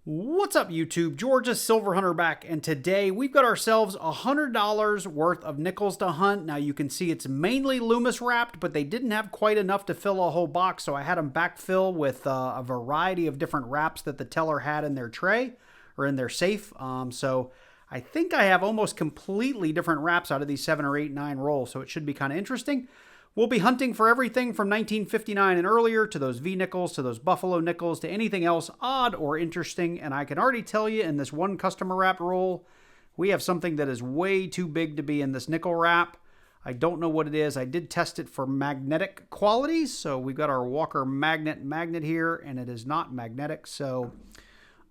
What's up YouTube? George's Silver Hunter back, and today we've got ourselves $100 worth of nickels to hunt. Now you can see it's mainly Loomis wrapped, but they didn't have quite enough to fill a whole box, so I had them backfill with a variety of different wraps that the teller had in their tray or in their safe. So I think I have almost completely different wraps out of these 7 or 8, 9 rolls, so it should be kind of interesting. We'll be hunting for everything from 1959 and earlier to those V-nickels, to those Buffalo nickels, to anything else odd or interesting. And I can already tell you in this one customer wrap roll, we have something that is way too big to be in this nickel wrap. I don't know what it is. I did test it for magnetic qualities. So we've got our Walker magnet here, and it is not magnetic. So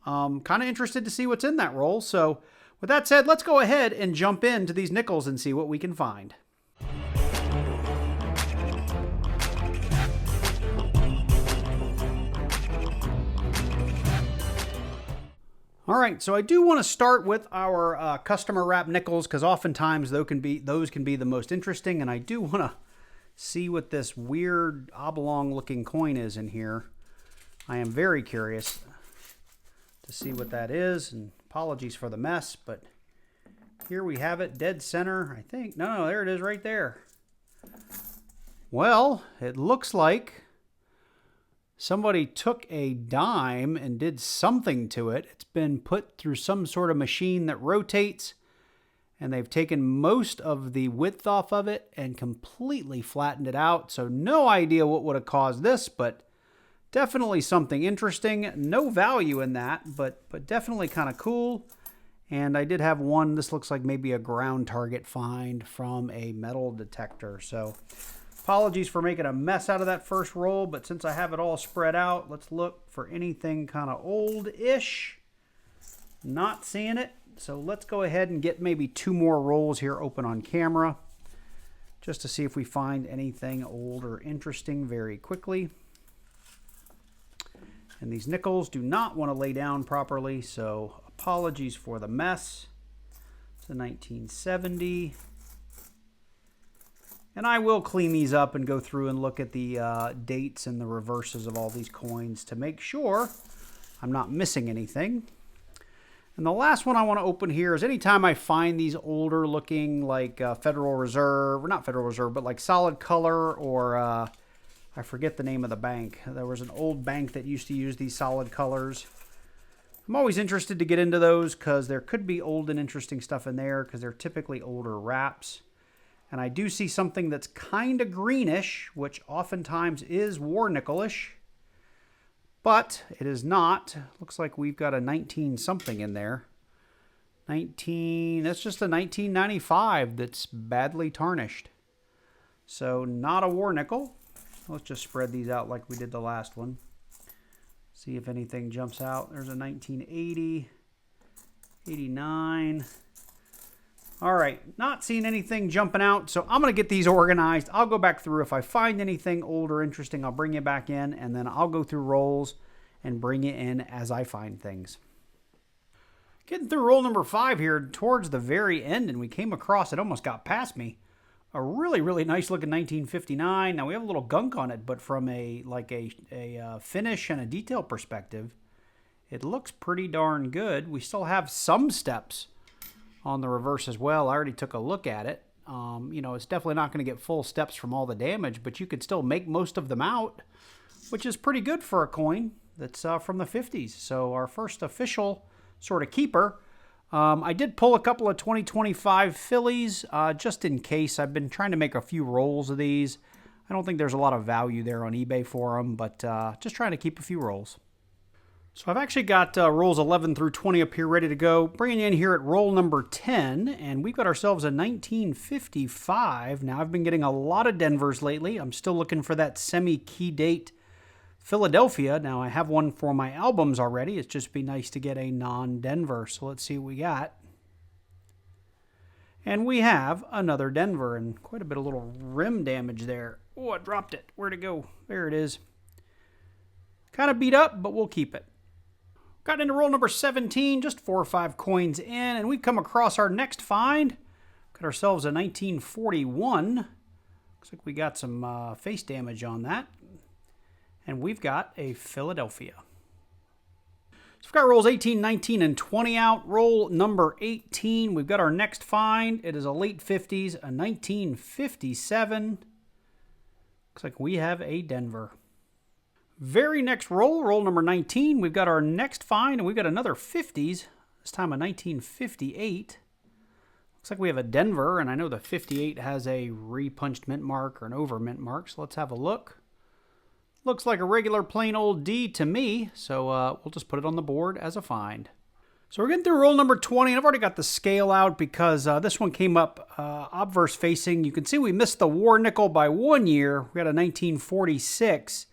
kind of interested to see what's in that roll. So with that said, let's go ahead and jump into these nickels and see what we can find. All right, so I do want to start with our customer wrap nickels because oftentimes those can be the most interesting, and I do want to see what this weird oblong-looking coin is in here. I am very curious to see what that is, and apologies for the mess, but here we have it, dead center, I think. No, there it is right there. Well, it looks like somebody took a dime and did something to it. It's been put through some sort of machine that rotates, and they've taken most of the width off of it and completely flattened it out. So no idea what would have caused this, but definitely something interesting. No value in that, but definitely kind of cool. And I did have one, this looks like maybe a ground target find from a metal detector. So apologies for making a mess out of that first roll, but since I have it all spread out, let's look for anything kind of old-ish. Not seeing it, so let's go ahead and get maybe 2 more rolls here open on camera, just to see if we find anything old or interesting very quickly. And these nickels do not want to lay down properly, so apologies for the mess. It's a 1970. And I will clean these up and go through and look at the dates and the reverses of all these coins to make sure I'm not missing anything. And the last one I want to open here is anytime I find these older looking like Federal Reserve, or not Federal Reserve, but like Solid Color, or I forget the name of the bank. There was an old bank that used to use these solid colors. I'm always interested to get into those because there could be old and interesting stuff in there because they're typically older wraps. And I do see something that's kind of greenish, which oftentimes is war nickelish, but it is not. Looks like we've got a 19 something in there. That's just a 1995 that's badly tarnished. So not a war nickel. Let's just spread these out like we did the last one. See if anything jumps out. There's a 1980, 89. All right, not seeing anything jumping out, so I'm going to get these organized. I'll go back through. If I find anything old or interesting, I'll bring you back in, and then I'll go through rolls and bring you in as I find things. Getting through roll number 5 here towards the very end, and we came across, it almost got past me, a really, really nice looking 1959. Now, we have a little gunk on it, but from a finish and a detail perspective, it looks pretty darn good. We still have some steps on the reverse as well. I already took a look at it. You know, it's definitely not going to get full steps from all the damage, but you could still make most of them out, which is pretty good for a coin that's from the 50s. So our first official sort of keeper. I did pull a couple of 2025 Phillies just in case. I've been trying to make a few rolls of these. I don't think there's a lot of value there on eBay for them, but just trying to keep a few rolls. So I've actually got rolls 11 through 20 up here ready to go. Bringing you in here at roll number 10, and we've got ourselves a 1955. Now, I've been getting a lot of Denvers lately. I'm still looking for that semi-key date Philadelphia. Now, I have one for my albums already. It's just be nice to get a non-Denver. So let's see what we got. And we have another Denver, and quite a bit of little rim damage there. Oh, I dropped it. Where'd it go? There it is. Kind of beat up, but we'll keep it. Got into roll number 17, just 4 or 5 coins in, and we've come across our next find. Got ourselves a 1941. Looks like we got some face damage on that. And we've got a Philadelphia. So we've got rolls 18, 19, and 20 out. Roll number 18. We've got our next find. It is a late 50s, a 1957. Looks like we have a Denver. Very next roll, roll number 19. We've got our next find, and we've got another 50s. This time a 1958. Looks like we have a Denver, and I know the 58 has a repunched mint mark or an over mint mark, so let's have a look. Looks like a regular plain old D to me, so we'll just put it on the board as a find. So we're getting through roll number 20, and I've already got the scale out because this one came up obverse facing. You can see we missed the war nickel by 1 year. We got a 1946,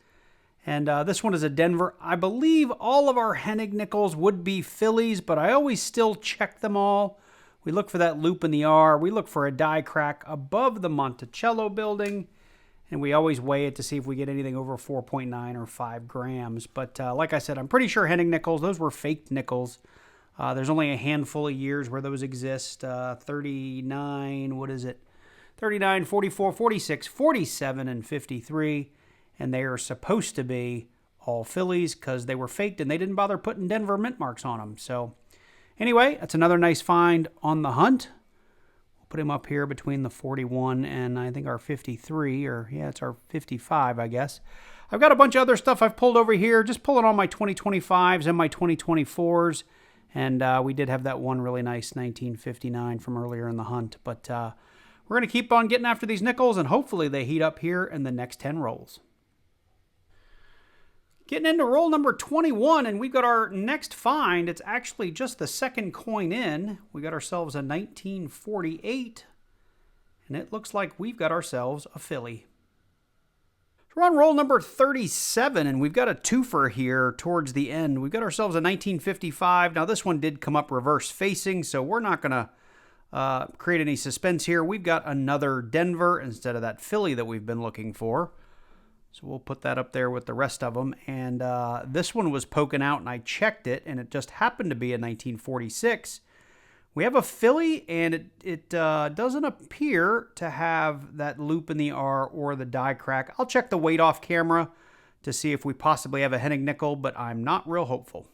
and this one is a Denver. I believe all of our Hennig nickels would be Phillies, but I always still check them all. We look for that loop in the R. We look for a die crack above the Monticello building, and we always weigh it to see if we get anything over 4.9 or 5 grams. But like I said, I'm pretty sure Hennig nickels, those were faked nickels. There's only a handful of years where those exist. 39, what is it? 39, 44, 46, 47, and 53. And they are supposed to be all Phillies because they were faked and they didn't bother putting Denver mint marks on them. So anyway, that's another nice find on the hunt. We'll put him up here between the 41 and I think our 53, or yeah, it's our 55, I guess. I've got a bunch of other stuff I've pulled over here, just pulling on my 2025s and my 2024s. And we did have that one really nice 1959 from earlier in the hunt. But we're going to keep on getting after these nickels, and hopefully they heat up here in the next 10 rolls. Getting into roll number 21, and we've got our next find. It's actually just the second coin in. We got ourselves a 1948, and it looks like we've got ourselves a Philly. We're on roll number 37, and we've got a twofer here towards the end. We've got ourselves a 1955. Now, this one did come up reverse facing, so we're not going to create any suspense here. We've got another Denver instead of that Philly that we've been looking for. So we'll put that up there with the rest of them. And this one was poking out, and I checked it, and it just happened to be a 1946. We have a Philly, and it doesn't appear to have that loop in the R or the die crack. I'll check the weight off camera to see if we possibly have a Hennig nickel, but I'm not real hopeful.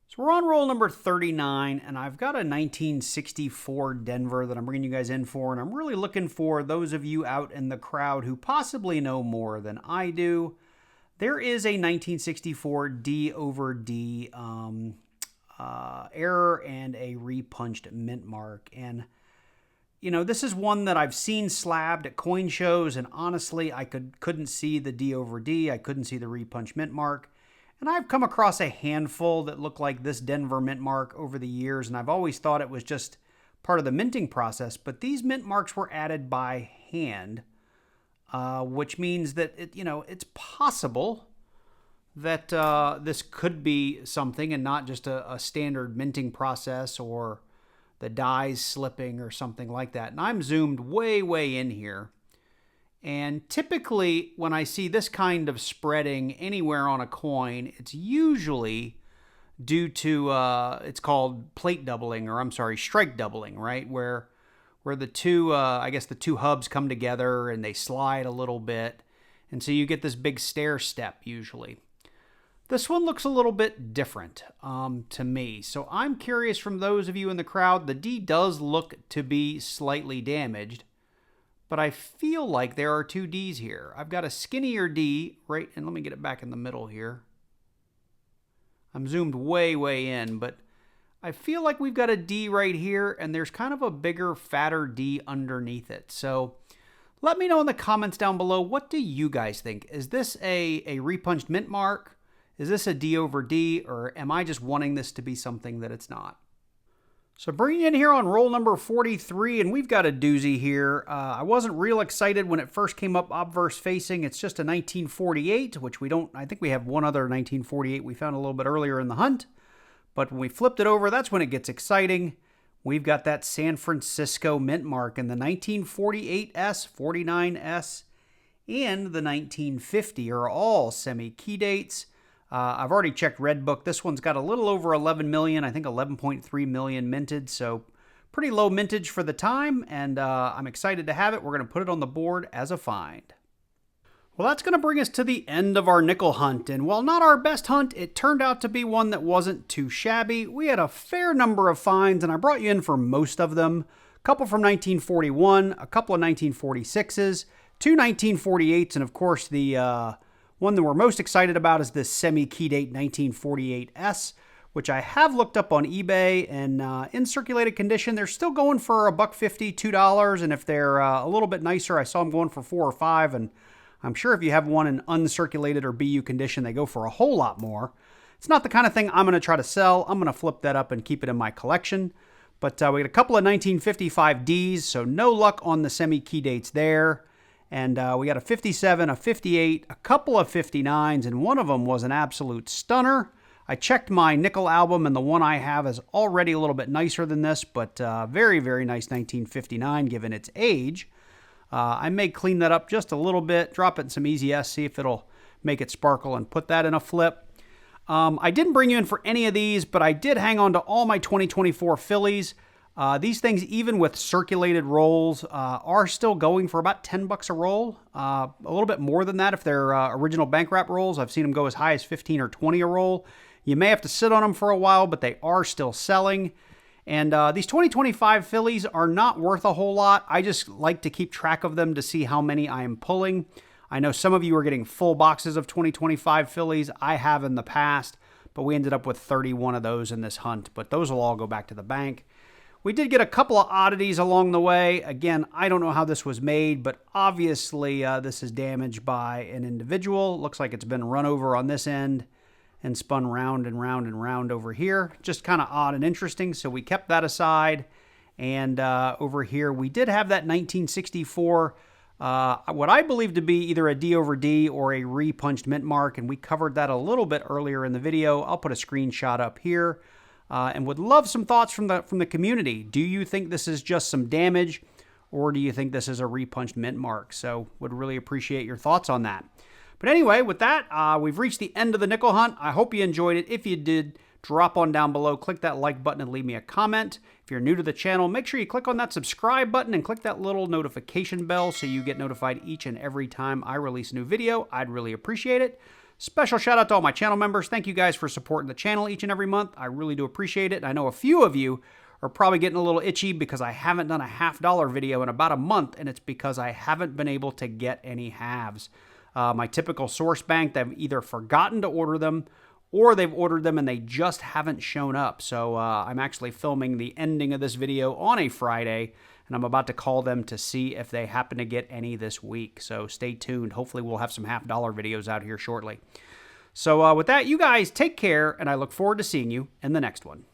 So we're on roll number 39, and I've got a 1964 Denver that I'm bringing you guys in for, and I'm really looking for those of you out in the crowd who possibly know more than I do. There is a 1964 D over D error and a repunched mint mark, and you know, this is one that I've seen slabbed at coin shows, and honestly I couldn't see the D over D. I couldn't see the repunched mint mark, and I've come across a handful that look like this Denver mint mark over the years, and I've always thought it was just part of the minting process, but these mint marks were added by hand, which means that it's possible that this could be something and not just a standard minting process or the dies slipping or something like that. And I'm zoomed way, way in here. And typically when I see this kind of spreading anywhere on a coin, it's usually due to, it's called plate doubling, or I'm sorry, strike doubling, right? Where the two, I guess the two hubs come together and they slide a little bit. And so you get this big stair step usually. This one looks a little bit different to me. So I'm curious from those of you in the crowd, the D does look to be slightly damaged, but I feel like there are two Ds here. I've got a skinnier D, right, and let me get it back in the middle here. I'm zoomed way, way in, but I feel like we've got a D right here, and there's kind of a bigger, fatter D underneath it. So let me know in the comments down below, what do you guys think? Is this a repunched mint mark? Is this a D over D, or am I just wanting this to be something that it's not? So bringing in here on roll number 43, and we've got a doozy here. I wasn't real excited when it first came up obverse facing. It's just a 1948, which we don't, I think we have one other 1948 we found a little bit earlier in the hunt. But when we flipped it over, that's when it gets exciting. We've got that San Francisco mint mark in the 1948S, 49S, and the 1950 are all semi-key dates. I've already checked Redbook. This one's got a little over 11 million, I think 11.3 million minted, so pretty low mintage for the time, and I'm excited to have it. We're going to put it on the board as a find. Well, that's going to bring us to the end of our nickel hunt, and while not our best hunt, it turned out to be one that wasn't too shabby. We had a fair number of finds, and I brought you in for most of them. A couple from 1941, a couple of 1946s, two 1948s, and of course the one that we're most excited about is this semi-key date 1948S, which I have looked up on eBay, and in circulated condition, they're still going for $1.50, $2, and if they're a little bit nicer, I saw them going for $4 or $5, and I'm sure if you have one in uncirculated or BU condition, they go for a whole lot more. It's not the kind of thing I'm going to try to sell. I'm going to flip that up and keep it in my collection. But we got a couple of 1955 Ds, so no luck on the semi-key dates there. And we got a 57, a 58, a couple of 59s, and one of them was an absolute stunner. I checked my nickel album, and the one I have is already a little bit nicer than this, but very, very nice 1959 given its age. I may clean that up just a little bit, drop it in some Easy S, see if it'll make it sparkle, and put that in a flip. I didn't bring you in for any of these, but I did hang on to all my 2024 Phillies. These things, even with circulated rolls, are still going for about $10 a roll. A little bit more than that if they're original bank wrap rolls. I've seen them go as high as 15 or 20 a roll. You may have to sit on them for a while, but they are still selling. And these 2025 Phillies are not worth a whole lot. I just like to keep track of them to see how many I am pulling. I know some of you are getting full boxes of 2025 Phillies. I have in the past, but we ended up with 31 of those in this hunt. But those will all go back to the bank. We did get a couple of oddities along the way. Again, I don't know how this was made, but obviously this is damaged by an individual. Looks like it's been run over on this end and spun round and round and round over here. Just kind of odd and interesting, so we kept that aside. And over here, we did have that 1964, what I believe to be either a D over D or a repunched mint mark, and we covered that a little bit earlier in the video. I'll put a screenshot up here, and would love some thoughts from the community. Do you think this is just some damage, or do you think this is a repunched mint mark? So would really appreciate your thoughts on that. But anyway, with that, we've reached the end of the nickel hunt. I hope you enjoyed it. If you did, drop on down below, click that like button, and leave me a comment. If you're new to the channel, make sure you click on that subscribe button and click that little notification bell so you get notified each and every time I release a new video. I'd really appreciate it. Special shout out to all my channel members. Thank you guys for supporting the channel each and every month. I really do appreciate it. And I know a few of you are probably getting a little itchy because I haven't done a $half video in about a month, and it's because I haven't been able to get any halves. My typical source bank, they've either forgotten to order them or they've ordered them and they just haven't shown up. So I'm actually filming the ending of this video on a Friday, and I'm about to call them to see if they happen to get any this week. So stay tuned. Hopefully we'll have some $half videos out here shortly. So with that, you guys take care, and I look forward to seeing you in the next one.